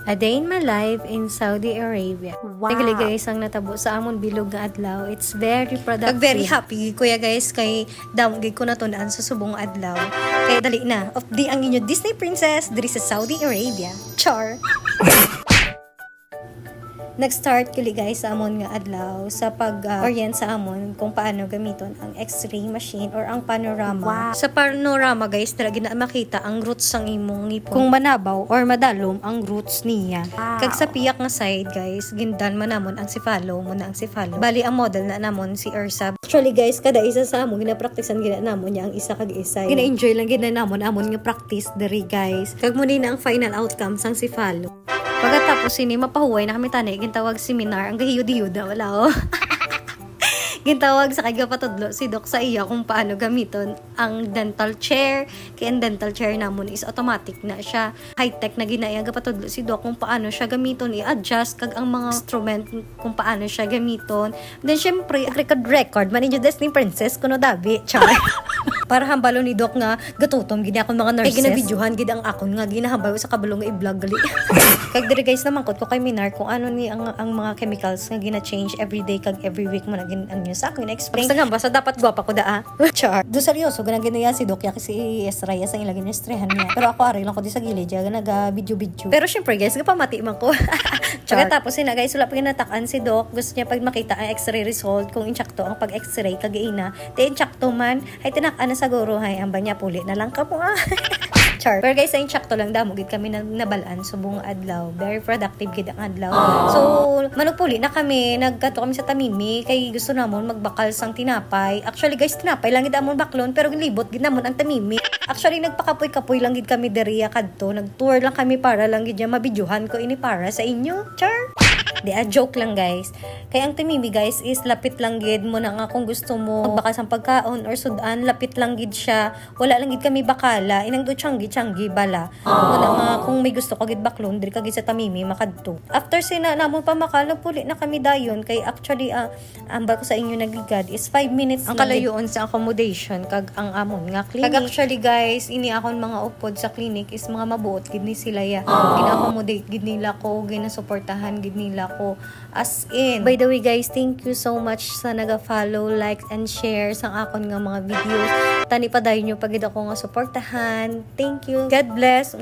A day in my life in Saudi Arabia. Wow. Nagali guys ang natabo sa amon bilog nga adlaw. It's very productive. Very happy kuya guys kay damgay ko natundaan sa subong adlaw. Kaya dali na. Of di ang inyo Disney princess diri sa Saudi Arabia. Char. Nag-start kuli guys sa amon nga adlaw sa pag-orient sa amon kung paano gamiton ang x-ray machine or ang panorama. Wow. Sa panorama guys, dala gina makita ang roots sang imong ngipon. Kung manabaw or madalom ang roots niya. Wow. Kag sa piyak nga side guys, gindan man namon ang sifalo mo na ang sifalo. Bali ang model na namon si Ursa. Actually guys, kada isa sa amon gina-practicean gina namon niya ang isa kag isa. Gina-enjoy lang gina namon amon nga practice diri guys. Kag muni na ang final outcome sang sifalo. Pagkatapos ini mapahuway na kami tani gintawag seminar ang gahiyod-hiyod na wala oh. Gintawag sa kagapatudlo si Doc sa iya kung paano gamiton ang dental chair. Kaya ang dental chair namon is automatic na siya. High-tech na ginaya gapatudlo si Doc kung paano siya gamiton, i-adjust kag ang mga instrument kung paano siya gamiton. Then syempre, record man inyo Disney princess kuno dabi. Char. Para hambalo ni Doc nga gatutom gini akong mga nurses. Ay ginabidyohan gid ang akon nga ginahambalo sa kabalo nga i-vlog gali. Kag diri guys namangkot ko kay Minar kung ano ni ang mga chemicals nga gina-change every day kag every week mo na sa ako in-explain. Basta nga basta dapat gwapa ko da Char. Do seryoso ganang ginaya si Doc kasi Esraya sa ilagin niya strehan niya. Pero ako ari lang ko di sa gilid ya naga-video. Pero syempre guys, gapamati man ko. Char. Tapos na guys, wala pa ginatakan si Doc. Gusto niya pag makita ang x-ray result kung inchakto ang pag-x-ray kagaina. Te inchakto man ay tinak-an na siguro hay ang banya puli na lang ka mo Char. Pero guys, sa inchakto lang damo gid kami nabalaan subong adlaw. Very productive gid ang adlaw. So, manugpuli na kami, nagkato kami sa Tamimi kay gusto namon magbakal sang tinapay. Actually guys, tinapay lang gid amon baklon pero gilibot gid namon ang Tamimi. Actually nagpakapoy-kapoy lang gid kami diriya kadto. Nag-tour lang kami para lang gid mabidyohan ko ini para sa inyo. Char. Di joke lang guys. Kaya ang Tamimi guys is lapit lang gid mo na nga kung gusto mo magbakal sang pagkaon or sudan, lapit lang gid siya. Wala lang gid kami bakala. Inang do changi bala. Wala nga kung may gusto ka gid baklon diri ka gid sa Tamimi makadto. After sina namon pa makal nagpuli na kami dayon kay actually ambal ko sa inyo nagigad is 5 minutes ang kalayuon sa accommodation kag ang amon nga clinic. Kag actually guys, ini akon mga upod sa clinic is mga mabuot gid ni sila ya. Gina-accommodate gid nila ko, gina-suportahan gid nila ko as in. By the way guys, thank you so much sa naga-follow, like and share sang akon nga mga videos. Tani pa dayon nyo pagid ako nga suportahan. Thank you. God bless.